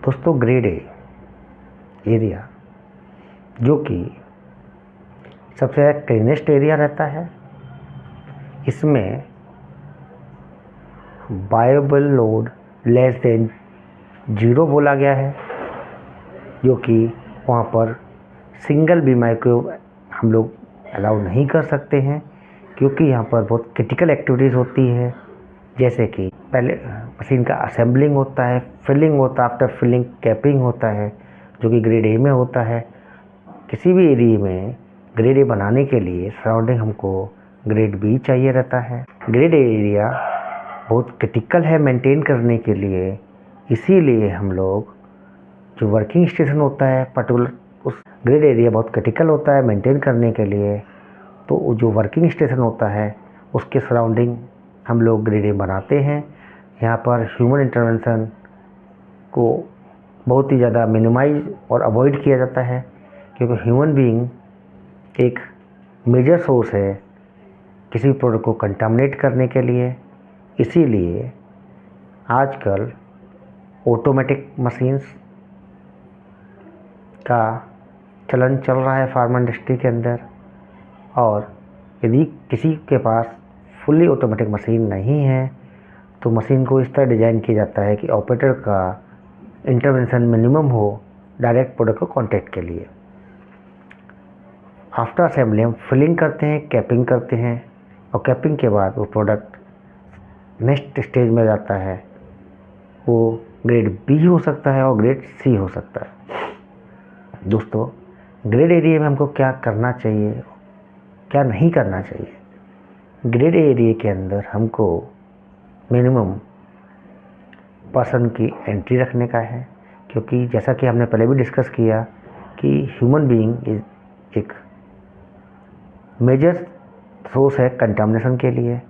दोस्तों grade A area जो कि सबसे ज़्यादा क्लीनेस्ट एरिया रहता है, इसमें बायोबल लोड लेस देन 0 बोला गया है, जो कि वहाँ पर सिंगल भी माइक्रोवेव हम लोग अलाउ नहीं कर सकते हैं, क्योंकि यहाँ पर बहुत क्रिटिकल एक्टिविटीज़ होती है, जैसे कि पहले मशीन का असेंबलिंग होता है, फिलिंग होता है, आफ्टर फिलिंग कैपिंग होता है, जो कि ग्रेड ए में होता है। किसी भी एरिया में ग्रेड ए बनाने के लिए सराउंडिंग हमको ग्रेड बी चाहिए रहता है। ग्रेड ए एरिया बहुत क्रिटिकल है मेंटेन करने के लिए, इसीलिए हम लोग जो वर्किंग स्टेशन होता है पर्टिकुलर उस ग्रेड एरिया बहुत क्रिटिकल होता है मेंटेन करने के लिए, तो जो वर्किंग स्टेशन होता है उसके सराउंडिंग हम लोग ग्रेड ए बनाते हैं। यहाँ पर ह्यूमन इंटरवेंशन को बहुत ही ज़्यादा मिनिमाइज और अवॉइड किया जाता है, क्योंकि ह्यूमन बीइंग एक मेजर सोर्स है किसी प्रोडक्ट को कंटामिनेट करने के लिए। इसीलिए आजकल ऑटोमेटिक मशीन्स का चलन चल रहा है फार्मा इंडस्ट्री के अंदर, और यदि किसी के पास फुल्ली ऑटोमेटिक मशीन नहीं है तो मशीन को इस तरह डिज़ाइन किया जाता है कि ऑपरेटर का इंटरवेंशन मिनिमम हो डायरेक्ट प्रोडक्ट को कांटेक्ट के लिए। आफ्टर असेंबली हम फिलिंग करते हैं, कैपिंग करते हैं, और कैपिंग के बाद वो प्रोडक्ट नेक्स्ट स्टेज में जाता है। वो ग्रेड बी हो सकता है और ग्रेड सी हो सकता है। दोस्तों ग्रेड एरिया में हमको क्या करना चाहिए, क्या नहीं करना चाहिए। ग्रेड एरिया के अंदर हमको मिनिमम पर्सन की एंट्री रखने का है, क्योंकि जैसा कि हमने पहले भी डिस्कस किया कि ह्यूमन बीइंग एक मेजर सोर्स है कंटामिनेशन के लिए।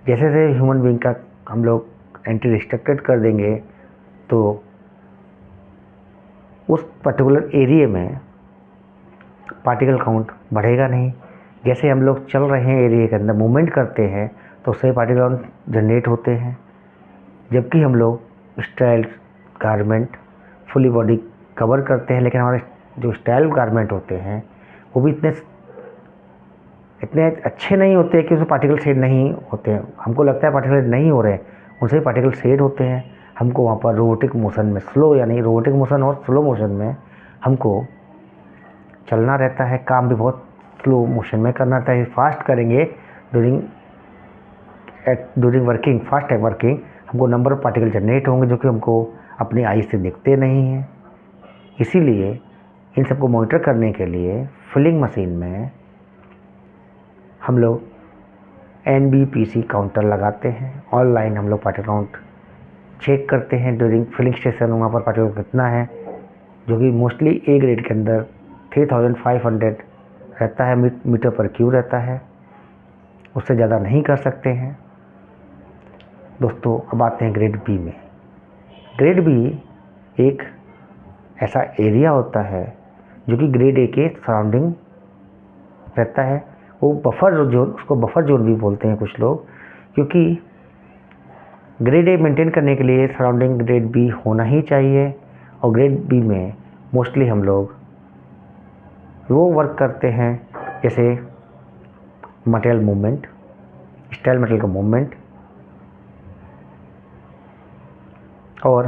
जैसे जैसे ह्यूमन बीइंग का हम लोग एंट्री रिस्ट्रिक्टेड कर देंगे तो उस पर्टिकुलर एरिया में पार्टिकल काउंट बढ़ेगा नहीं। जैसे हम लोग चल रहे हैं एरिया के अंदर मूवमेंट करते हैं तो उससे पार्टिकल काउंट जनरेट होते हैं, जबकि हम लोग style garment fully body cover करते हैं, लेकिन हमारे जो स्टाइल गारमेंट होते हैं वो भी इतने अच्छे नहीं होते कि उसमें पार्टिकल शेड नहीं होते हैं। हमको लगता है पार्टिकल नहीं हो रहे हैं, उनसे पार्टिकल शेड होते हैं। हमको वहाँ पर रोबोटिक मोशन में स्लो, यानी रोबोटिक मोशन और स्लो मोशन में हमको चलना रहता है, काम भी बहुत स्लो मोशन में करना रहता है। फास्ट करेंगे ड्यूरिंग वर्किंग, फास्ट वर्किंग हमको नंबर ऑफ पार्टिकल जनरेट होंगे जो कि हमको अपनी आई से दिखते नहीं हैं। इसीलिए इन सबको मॉनिटर करने के लिए फिलिंग मशीन में हम लोग NBPC काउंटर लगाते हैं। ऑनलाइन हम लोग पार्टिकल काउंट चेक करते हैं ड्यूरिंग फिलिंग स्टेशन, वहाँ पर पार्टिकल कितना है, जो कि मोस्टली ए ग्रेड के अंदर 3500 रहता है, मीटर पर क्यूब रहता है, उससे ज़्यादा नहीं कर सकते हैं। दोस्तों अब आते हैं ग्रेड बी में। ग्रेड बी एक ऐसा एरिया होता है जो कि ग्रेड ए के सराउंडिंग रहता है। वो बफर जोन, उसको बफर जोन भी बोलते हैं कुछ लोग, क्योंकि ग्रेड ए मेंटेन करने के लिए सराउंडिंग ग्रेड बी होना ही चाहिए। और ग्रेड बी में मोस्टली हम लोग वो वर्क करते हैं जैसे मटेरियल मूवमेंट, स्टाइल मटेरियल का मूवमेंट और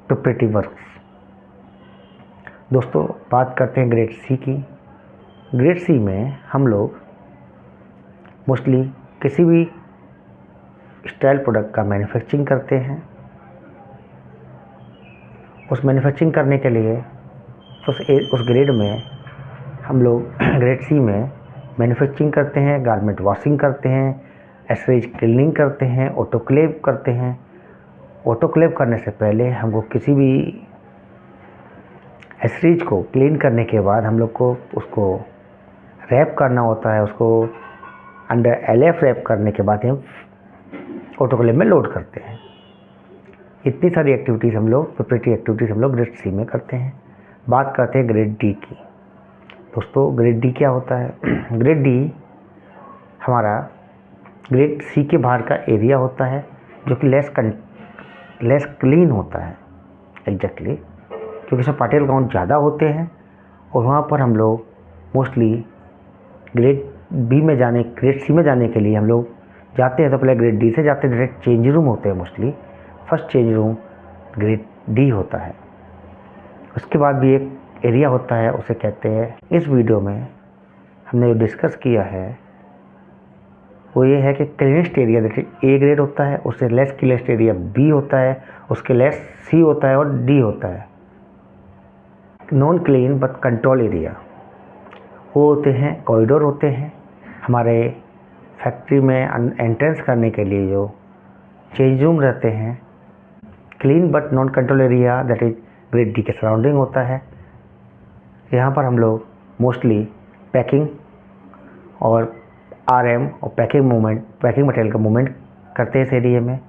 प्रिपरेटिव वर्क्स। दोस्तों बात करते हैं ग्रेड सी की। ग्रेड सी में हम लोग मोस्टली किसी भी स्टाइल प्रोडक्ट का मैन्युफैक्चरिंग करते हैं। उस मैन्युफैक्चरिंग करने के लिए उस ग्रेड में हम लोग ग्रेड सी में मैन्युफैक्चरिंग करते हैं, गारमेंट वॉशिंग करते हैं, एसरेज क्लीनिंग करते हैं, ऑटोक्लेव करते हैं। ऑटोक्लेव करने से पहले हमको किसी भी एसरेज को क्लीन करने के बाद हम लोग को उसको रैप करना होता है। उसको अंडर LF रैप करने के बाद हम ऑटोक्लेव में लोड करते हैं। इतनी सारी एक्टिविटीज़ हम लोग, प्रिपरेटरी एक्टिविटीज़ हम लोग ग्रेड सी में करते हैं। बात करते हैं ग्रेड डी की। दोस्तों ग्रेड डी क्या होता है? ग्रेड डी हमारा ग्रेड सी के बाहर का एरिया होता है, जो कि लेस क्लीन होता है। एग्जैक्टली क्योंकि इसमें पार्टिकल काउंट ज़्यादा होते हैं और वहाँ पर हम लोग मोस्टली ग्रेड सी में जाने के लिए हम लोग जाते हैं तो पहले ग्रेड डी से जाते हैं, डायरेक्ट चेंज रूम होते हैं mostly. First change room grade D होता है। उसके बाद भी एक एरिया होता है, उसे कहते हैं, इस वीडियो में हमने जो डिस्कस किया है वो ये है कि क्लीनेस्ट एरिया देखिए ए ग्रेड होता है, उससे लेस क्लीनेस्ट एरिया बी होता है, उसके लेस सी होता है और डी होता है। Non clean but control area वो होते हैं, कॉरिडोर होते हैं। हमारे फैक्ट्री में एंट्रेंस करने के लिए जो चेंज रूम रहते हैं। Clean but non control area that is grade D के सराउंडिंग होता है। यहाँ पर हम लोग मोस्टली पैकिंग और आरएम और पैकिंग मटेरियल का मूवमेंट करते हैं इस एरिया में।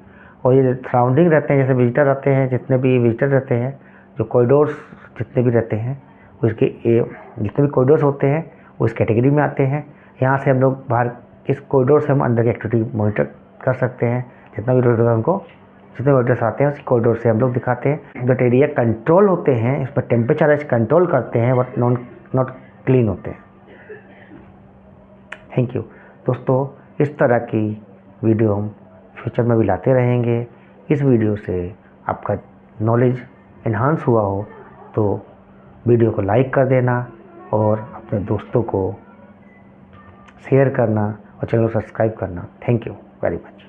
और ये सराउंडिंग रहते हैं, जैसे विजिटर आते हैं, जितने भी विजिटर रहते हैं, जो कॉरिडोर्स जितने भी रहते हैं उसके जितने भी कॉरिडोर्स होते हैं वो इस कैटेगरी में आते हैं। यहाँ से हम लोग बाहर इस कॉरिडोर से हम अंदर की एक्टिविटी मॉनिटर कर सकते हैं। जितना भी जितने विजिटर्स आते हैं उस कॉरिडोर से हम लोग दिखाते हैं। बट एरिया कंट्रोल होते हैं, इस पर टेम्परेचर कंट्रोल करते हैं बट नॉट क्लीन होते हैं। थैंक यू दोस्तों, इस तरह की वीडियो हम फ्यूचर में भी लाते रहेंगे। इस वीडियो से आपका नॉलेज इन्हांस हुआ हो तो वीडियो को लाइक कर देना और अपने दोस्तों को शेयर करना और चैनल को सब्सक्राइब करना। Thank you very much.